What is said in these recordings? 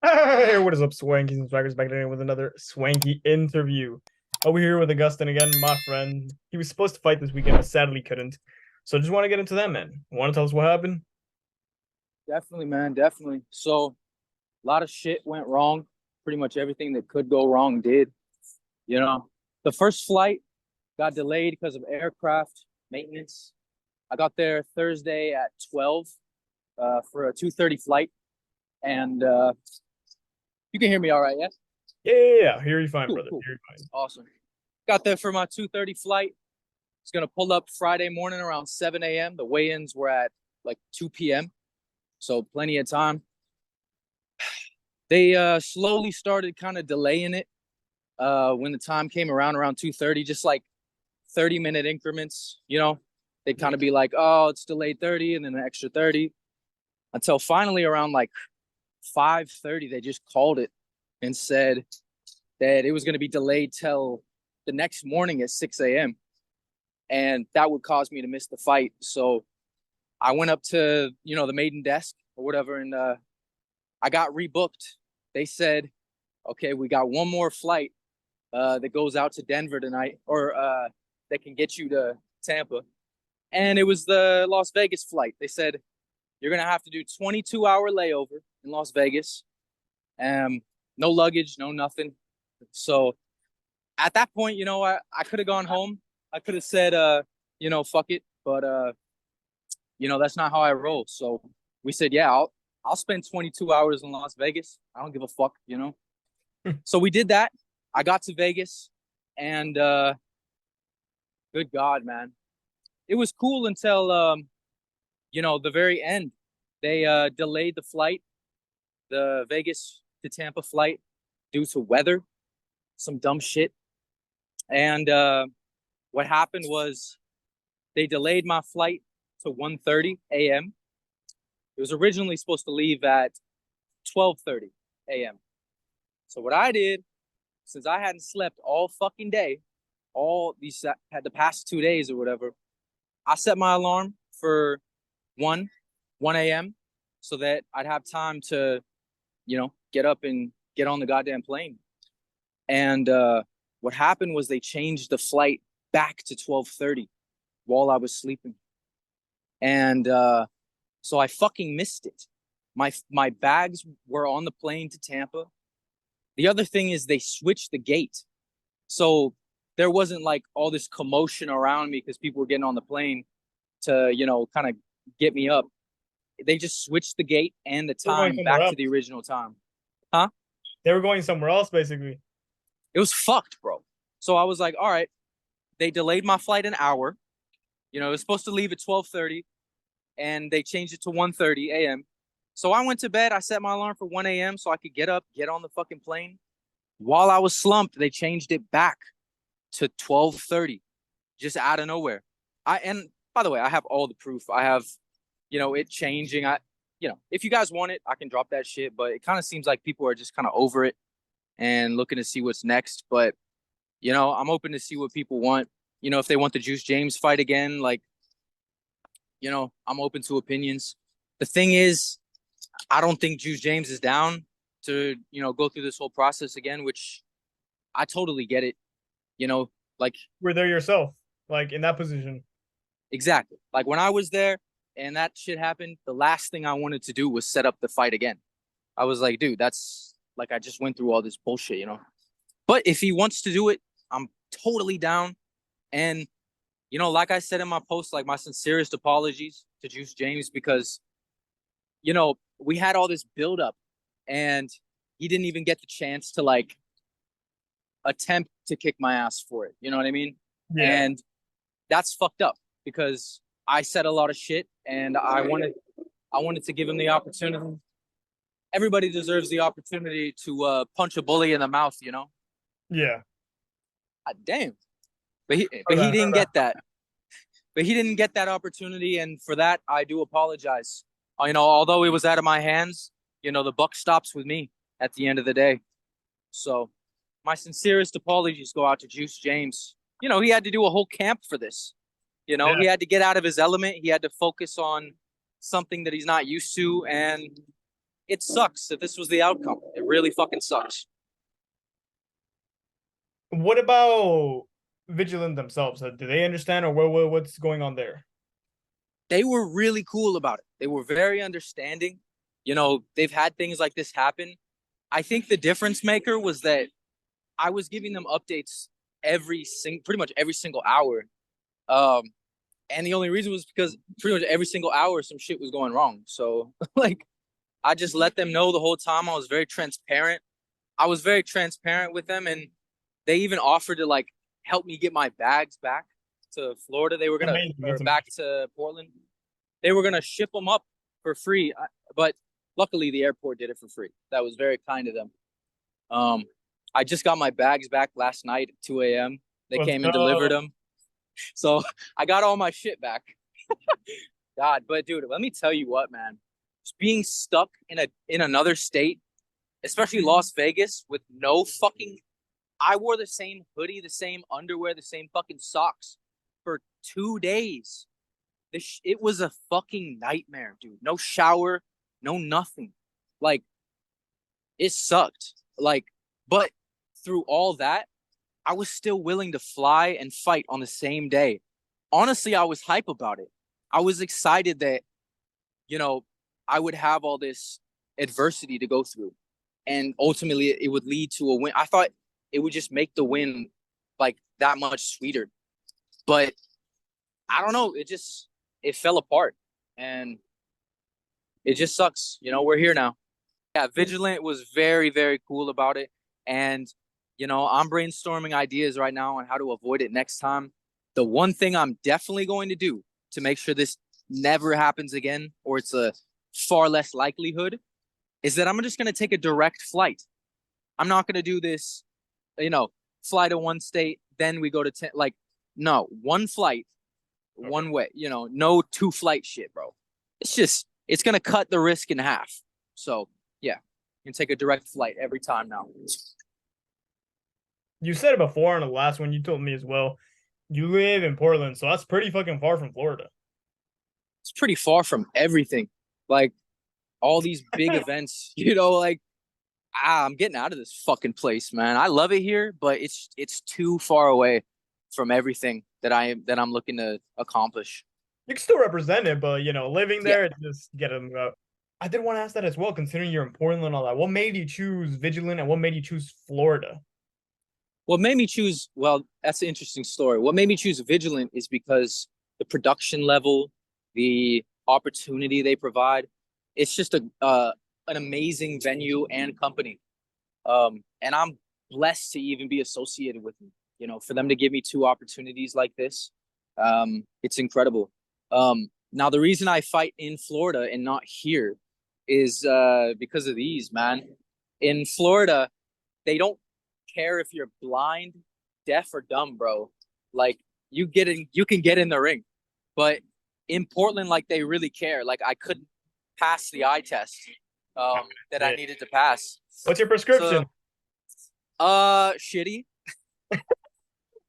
Hey, what is up, Swankies and Swaggers? Back again with another Swanky interview. Over here with Augustin again, my friend. He was supposed to fight this weekend, but sadly couldn't. So just want to get into that, man. Want to tell us what happened? Definitely, man, definitely. So a lot of shit went wrong. Pretty much everything that could go wrong did. You know, the first flight got delayed because of aircraft maintenance. I got there Thursday at 12 for a 2:30 flight. And you can hear me all right, yeah? Yeah. Here you fine, Cool, brother. cool. Here you fine. Awesome. Got there for my 2:30 flight. It's gonna pull up Friday morning around 7 a.m. The weigh-ins were at like 2 p.m. So plenty of time. They slowly started kind of delaying it when the time came around 2:30, just like 30-minute increments, they'd kind of be like, oh, it's delayed 30 and then an extra 30 until finally around like 5:30 they just called it and said that it was going to be delayed till the next morning at 6 a.m. and that would cause me to miss the fight. So I went up to the maiden desk or whatever, and I got rebooked. They said, okay, we got one more flight that goes out to Denver tonight, or that can get you to Tampa. And it was the Las Vegas flight. They said, you're going to have to do 22-hour layover in Las Vegas. No luggage, no nothing. So at that point, I could have gone home. I could have said, fuck it. But, that's not how I roll. So we said, yeah, I'll spend 22 hours in Las Vegas. I don't give a fuck. So we did that. I got to Vegas, and good God, man, it was cool until the very end. They delayed the flight, the Vegas to Tampa flight, due to weather, some dumb shit. And what happened was they delayed my flight to 1:30 a.m. It was originally supposed to leave at 12:30 a.m. So what I did, since I hadn't slept all fucking day, all these had the past 2 days or whatever, I set my alarm for 1 a.m. so that I'd have time to, get up and get on the goddamn plane. And what happened was they changed the flight back to 12:30 while I was sleeping. And so I fucking missed it. My bags were on the plane to Tampa. The other thing is they switched the gate. So there wasn't like all this commotion around me because people were getting on the plane to, kind of get me up. They just switched the gate and the They were going time somewhere back to else. the original time. Huh? They were going somewhere else, basically. It was fucked, bro. So I was like, all right, they delayed my flight an hour. It was supposed to leave at 12:30 and they changed it to 1:30 a.m. So I went to bed. I set my alarm for 1 a.m. so I could get up, get on the fucking plane. While I was slumped, they changed it back to 12:30, just out of nowhere. And by the way, I have all the proof. I have, it changing. If you guys want it, I can drop that shit. But it kind of seems like people are just kind of over it and looking to see what's next. But I'm open to see what people want. If they want the Juice James fight again, like, I'm open to opinions. The thing is, I don't think Juice James is down to, go through this whole process again, which I totally get it. Like, You were there yourself, like in that position. exactly. Like when I was there and that shit happened, the last thing I wanted to do was set up the fight again. I was like, dude, that's like, I just went through all this bullshit. But if he wants to do it, I'm totally down. And, like I said in my post, like my sincerest apologies to Juice James because, we had all this buildup and he didn't even get the chance to like attempt to kick my ass for it. You know what I mean? Yeah. And that's fucked up because I said a lot of shit and I wanted to give him the opportunity. Everybody deserves the opportunity to punch a bully in the mouth. Yeah. God damn. But he Or but he that. didn't get that. But he didn't get that opportunity, and for that I do apologize. Although it was out of my hands, the buck stops with me at the end of the day. So my sincerest apologies go out to Juice James. He had to do a whole camp for this. Yeah. He had to get out of his element. He had to focus on something that he's not used to. And, it sucks if this was the outcome. It really fucking sucks. What about Vigilant themselves? Do they understand, or what's going on there? They were really cool about it. They were very understanding. You know, they've had things like this happen. I think the difference maker was that I was giving them updates pretty much every single hour. Um, and the only reason was because pretty much every single hour some shit was going wrong. So like I just let them know the whole time. I was very transparent. I was very transparent with them, and they even offered to like help me get my bags back to Florida. They were gonna or back to Portland. They were gonna ship them up for free, but luckily the airport did it for free. That was very kind of them. I just got my bags back last night at 2 a.m. They came and delivered them, so I got all my shit back. God, but dude, let me tell you what, man. Just being stuck in another state, especially Las Vegas, with no fucking. I wore the same hoodie, the same underwear, the same fucking socks for 2 days. It was a fucking nightmare, dude. No shower, no nothing. Like, it sucked. Like, but through all that, I was still willing to fly and fight on the same day. Honestly, I was hype about it. I was excited that, you know, I would have all this adversity to go through. And ultimately, it would lead to a win. I thought it would just make the win like that much sweeter. But I don't know. It fell apart, and it just sucks. You know, we're here now. Yeah, Vigilant was very, very cool about it. And, you know, I'm brainstorming ideas right now on how to avoid it next time. The one thing I'm definitely going to do to make sure this never happens again, or it's a far less likelihood, is that I'm just going to take a direct flight. I'm not going to do this, you know, fly to one state, then we go to 10. Like, no, one flight, one way, you know, no 2 flight shit, bro. It's going to cut the risk in half. So, yeah, you can take a direct flight every time now. You said it before on the last one. You told me as well. You live in Portland, so that's pretty fucking far from Florida. It's pretty far from everything. Like, all these big events, you know, like, I'm getting out of this fucking place, man. I love it here, but it's too far away from everything that I'm looking to accomplish. You can still represent it, but you know, living there, just get them out. I did want to ask that as well, considering you're in Portland and all that. What made you choose Vigilant, and what made you choose Florida? What made me choose, well, that's an interesting story. What made me choose Vigilant is because the production level, the opportunity they provide, it's just an amazing venue and company. And I'm blessed to even be associated with them. You know, for them to give me 2 opportunities like this, it's incredible. Now the reason I fight in Florida and not here is because of these, man. In Florida, they don't care if you're blind, deaf, or dumb, bro. Like you can get in the ring. But in Portland, like they really care. Like I couldn't pass the eye test that I needed to pass. What's your prescription? Shitty.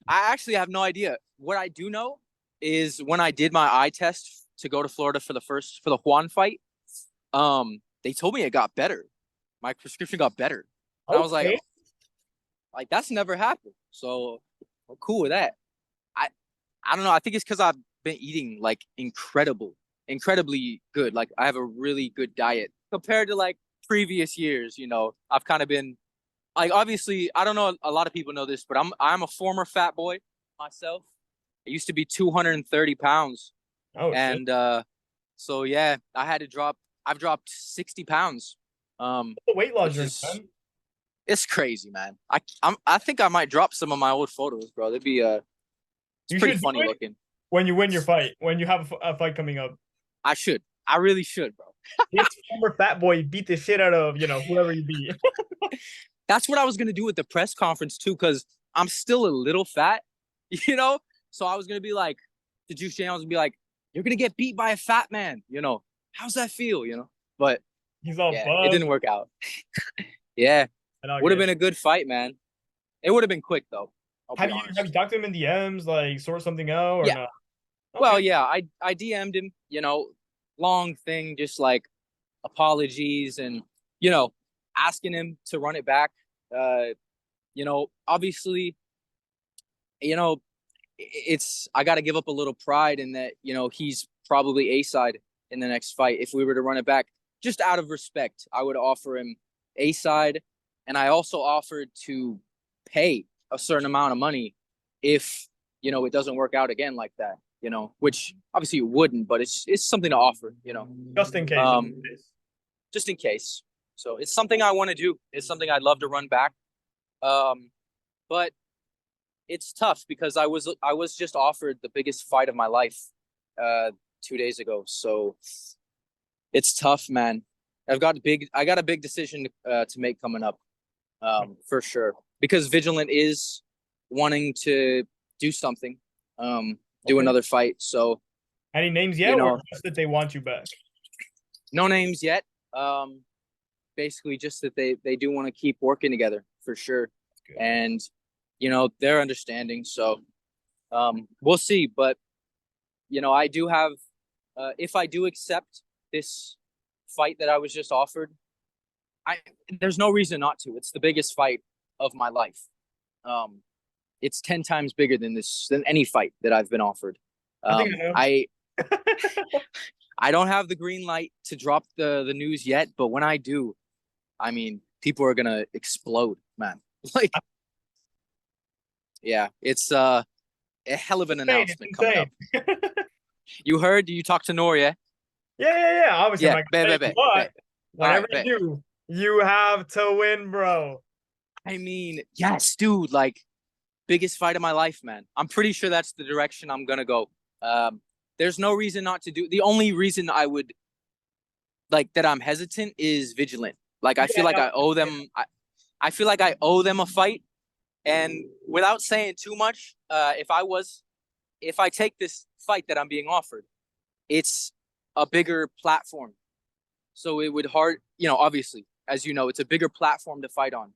I actually have no idea. What I do know is when I did my eye test to go to Florida for the Juan fight, they told me it got better. My prescription got better. And I was like that's never happened. So I'm cool with that. I don't know. I think it's because I've been eating like incredibly good. Like I have a really good diet compared to like previous years. You know, I've kind of been like, obviously, I don't know. A lot of people know this, but I'm a former fat boy myself. I used to be 230 pounds. Oh, and so yeah, I've dropped 60 pounds. The weight loss journey, man. It's crazy, man. I think I might drop some of my old photos, bro. They'd be it's pretty funny looking. When you win your fight, when you have a fight coming up. I really should, bro. This former fat boy beat the shit out of, you know, whoever you beat. That's what I was gonna do at the press conference too, because I'm still a little fat, you know. So I was gonna be like, to Juice J, I was gonna be like, "You're gonna get beat by a fat man, you know. How's that feel, you know?" But he's all it didn't work out. Yeah, would have been a good fight, man. It would have been quick though. Have you talked to him in DMs, like sort something out or not? Okay. Well, yeah, I DM'd him, you know, long thing, just like apologies and, asking him to run it back. Obviously, I got to give up a little pride in that, he's probably A-side in the next fight. If we were to run it back, just out of respect, I would offer him A-side. And I also offered to pay a certain amount of money if, it doesn't work out again like that, which obviously it wouldn't, but it's something to offer, Just in case. just in case. So it's something I want to do. It's something I'd love to run back. But it's tough because I was just offered the biggest fight of my life 2 days ago. So it's tough, man. I got a big decision to make coming up, for sure. Because Vigilant is wanting to do something, do another fight. So any names yet, or just that they want you back? No names yet. Basically just that they do want to keep working together for sure. And they're understanding. So we'll see. But I do have if I do accept this fight that I was just offered, there's no reason not to. It's the biggest fight of my life. It's 10 times bigger than any fight that I've been offered. I don't have the green light to drop the news yet, but when I do, I mean, people are gonna explode, man. Like, yeah, it's a hell of an announcement coming up. You heard? You talked to Nor, yeah? Yeah. Obviously, yeah, but whatever you do, you have to win, bro. I mean, yes, dude. Like, biggest fight of my life, man. I'm pretty sure that's the direction I'm gonna go. There's no reason not to do. The only reason I would that I'm hesitant is Vigilant. Like, I feel like I owe them. I feel like I owe them a fight. And without saying too much, if I take this fight that I'm being offered, it's a bigger platform. So it would obviously, as you know, it's a bigger platform to fight on.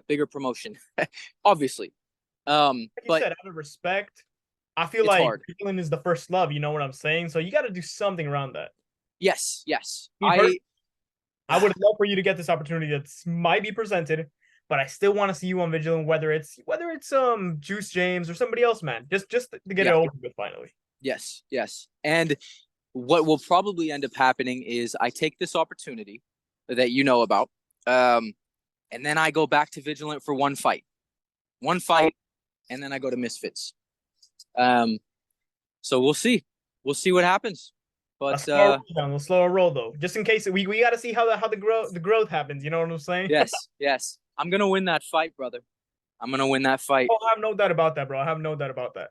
Bigger promotion, obviously. Like you said, out of respect, I feel like Vigilant is the first love. You know what I'm saying? So you got to do something around that. Yes. I would love for you to get this opportunity that might be presented, but I still want to see you on Vigilant, whether it's Juice James or somebody else, man. Just to get it over with finally. Yes. And what will probably end up happening is I take this opportunity that you know about, and then I go back to Vigilant for one fight, and then I go to Misfits. So we'll see what happens. But we'll slow a roll though, just in case we got to see how the growth happens. You know what I'm saying? Yes. I'm gonna win that fight, brother. I'm gonna win that fight. Oh, I have no doubt about that, bro. I have no doubt about that.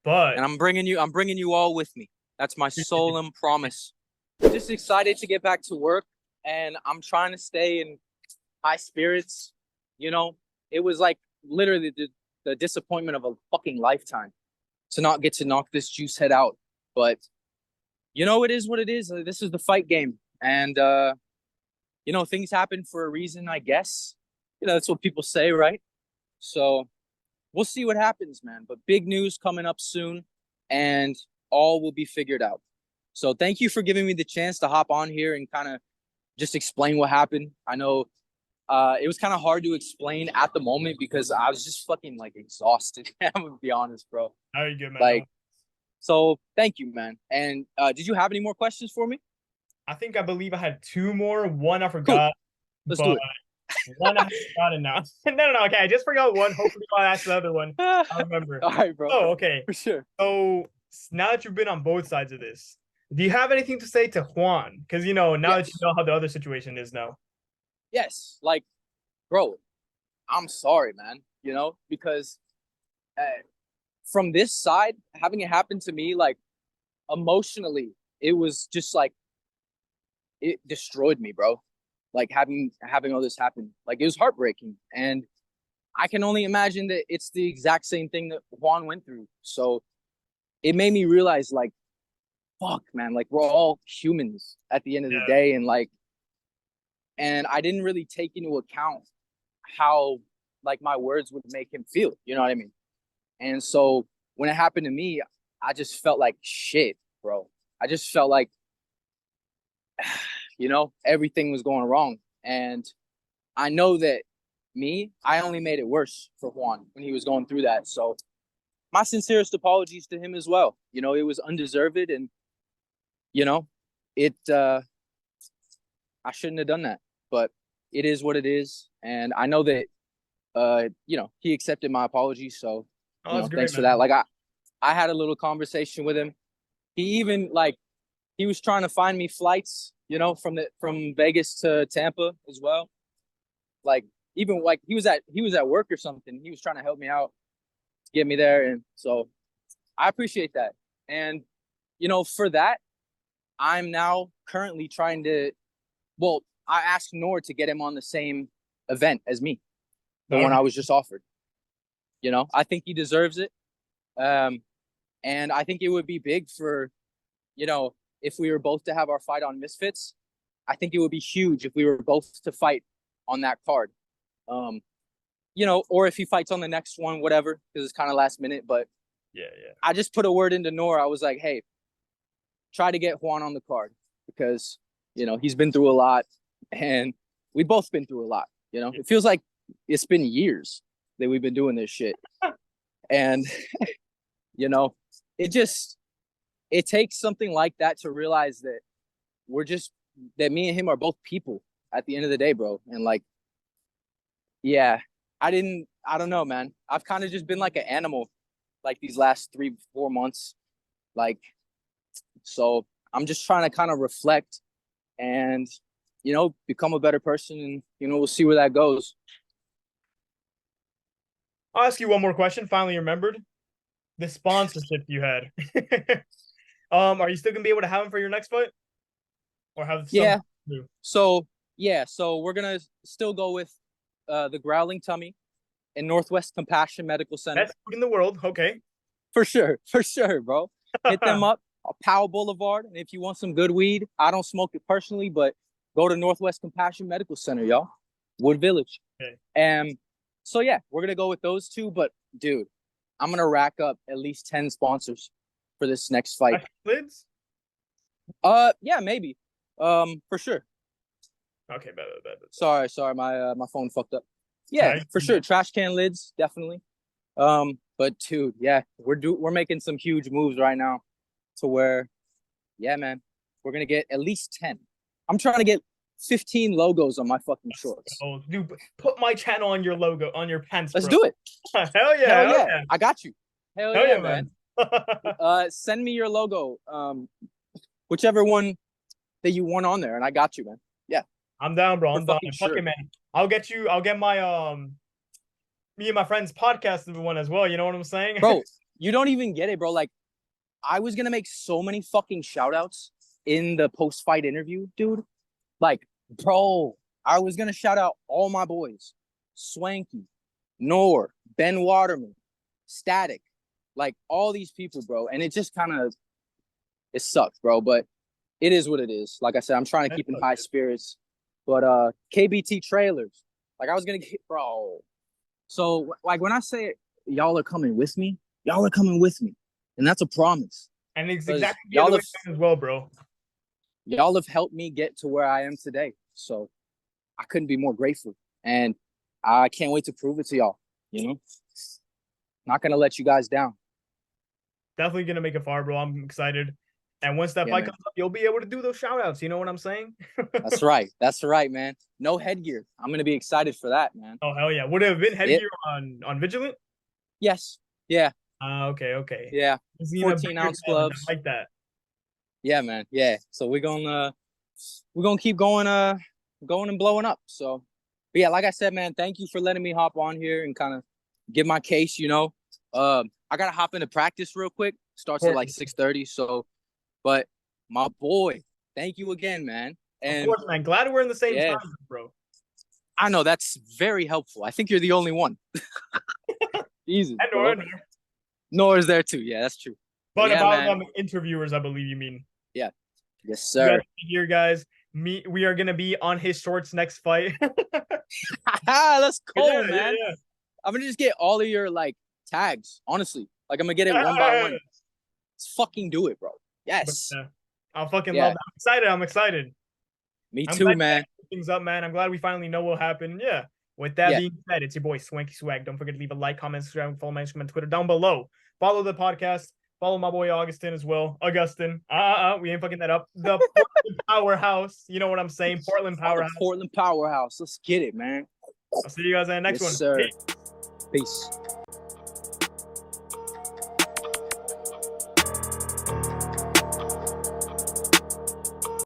But I'm bringing you all with me. That's my solemn promise. Just excited to get back to work, and I'm trying to stay in high spirits. It was like literally the disappointment of a fucking lifetime to not get to knock this juice head out. But it is what it is. This is the fight game, and things happen for a reason, I guess. That's what people say, right? So we'll see what happens, man. But big news coming up soon, and all will be figured out. So thank you for giving me the chance to hop on here and kind of just explain what happened. I know it was kind of hard to explain at the moment because I was just fucking exhausted. I'm gonna be honest, bro. How are you good, man? So thank you, man. And did you have any more questions for me? I believe I had two more. One I forgot. Cool. Let's do it. One I forgot it now. No. Okay, I just forgot one. Hopefully I'll ask the other one. I'll remember. All right, bro. Oh, okay. For sure. So now that you've been on both sides of this, do you have anything to say to Juan? Because now that you know how the other situation is now. Yes. Bro, I'm sorry, man. Because from this side, having it happen to me, emotionally, it was just it destroyed me, bro. Having all this happen, it was heartbreaking. And I can only imagine that it's the exact same thing that Juan went through. So it made me realize, fuck, man, we're all humans at the end of the day. And and I didn't really take into account how my words would make him feel. You know what I mean? And so when it happened to me, I just felt like shit, bro. I just felt like everything was going wrong. And I know that I only made it worse for Juan when he was going through that. So my sincerest apologies to him as well. It was undeserved, and it I shouldn't have done that, but it is what it is. And I know that he accepted my apologies. So that's great, thanks for man. that. Like I had a little conversation with him. He even he was trying to find me flights, from Vegas to Tampa as well. Like even like he was at work or something. He was trying to help me out to get me there, and so I appreciate that. And for that, I'm now currently trying to. Well, I asked Noor to get him on the same event as me, the one I was just offered. I think he deserves it. And I think it would be big for, if we were both to have our fight on Misfits. I think it would be huge if we were both to fight on that card. Or if he fights on the next one, whatever, because it's kind of last minute. But yeah. I just put a word into Noor. I was like, hey, try to get Juan on the card because, he's been through a lot and we both been through a lot. It feels like it's been years that we've been doing this shit. And, it takes something like that to realize that that me and him are both people at the end of the day, bro. And yeah, I don't know, man. I've kind of just been like an animal like these last 3-4 months. So I'm just trying to kind of reflect and, become a better person, and, we'll see where that goes. I'll ask you one more question. Finally remembered the sponsorship you had. Are you still gonna be able to have him for your next fight, or have some? So we're gonna still go with the Growling Tummy in Northwest Compassion Medical Center. Best food in the world. Okay, for sure, bro. Hit them up, Powell Boulevard, and if you want some good weed, I don't smoke it personally, but go to Northwest Compassion Medical Center, y'all. Wood Village. Okay. So yeah, we're gonna go with those two. But dude, I'm gonna rack up at least 10 sponsors for this next fight. Lids? Yeah, maybe. For sure. Okay, better. Sorry, my phone fucked up. Yeah, for sure. Trash can lids, definitely. But dude, yeah, we're making some huge moves right now, to where, yeah, man, we're gonna get at least 10. I'm trying to get 15 logos on my fucking shorts. Oh, dude, put my channel on your logo, on your pants, Let's bro. do it. Hell yeah. I got you. Hell yeah, man. Send me your logo, whichever one that you want on there, and I got you, man. Yeah. I'm down, bro. I'm down. Fuck it, man. I'll get my me and my friend's podcast one as well. You know what I'm saying? Bro, you don't even get it, bro. Like, I was gonna make so many fucking shout outs in the post-fight interview, dude. Like, bro, I was gonna shout out all my boys. Swanky, Noor, Ben Waterman, Static, like all these people, bro. And it just kind of, it sucks, bro. But it is what it is. Like I said, I'm trying to keep in high spirits. But KBT trailers, like I was gonna get, bro. So like when I say y'all are coming with me, and that's a promise. And it's exactly y'all as well, bro. Y'all have helped me get to where I am today, so I couldn't be more grateful, and I can't wait to prove it to y'all. Not gonna let you guys down. Definitely gonna make it far, bro. I'm excited. And once that fight comes up, you'll be able to do those shout outs. You know what I'm saying? That's right, man. No headgear. I'm gonna be excited for that, man. Oh hell yeah! Would it have been headgear on Vigilant? Yes. Yeah. Okay. Yeah. 14-ounce gloves. I like that. Yeah, man. Yeah. So we're gonna keep going and blowing up. So, but yeah, like I said, man, thank you for letting me hop on here and kind of give my case. I gotta hop into practice real quick. Starts at like 6:30. So, but my boy, thank you again, man. And of course, man. Glad we're in the same time, bro. I know that's very helpful. I think you're the only one. Easy. I know. Nora's there too. Yeah, that's true. But about interviewers, I believe you mean. Yeah. Yes, sir. Here, guys. We are gonna be on his shorts next fight. That's cool, man. Yeah. I'm gonna just get all of your tags. Honestly, I'm gonna get it one by one. Let's fucking do it, bro. Yes. I'll fucking love that. I'm excited. Me I'm too, glad man. things up, man. I'm glad we finally know what happened. Yeah. With that Yeah. being said, it's your boy Swanky Swag. Don't forget to leave a like, comment, subscribe, follow my Instagram and Twitter down below. Follow the podcast. Follow my boy Augustin as well. Augustin. We ain't fucking that up. The Portland Powerhouse. You know what I'm saying? Portland The Powerhouse. Portland Powerhouse. Let's get it, man. I'll see you guys in the next Yes, one. sir. Peace. Peace.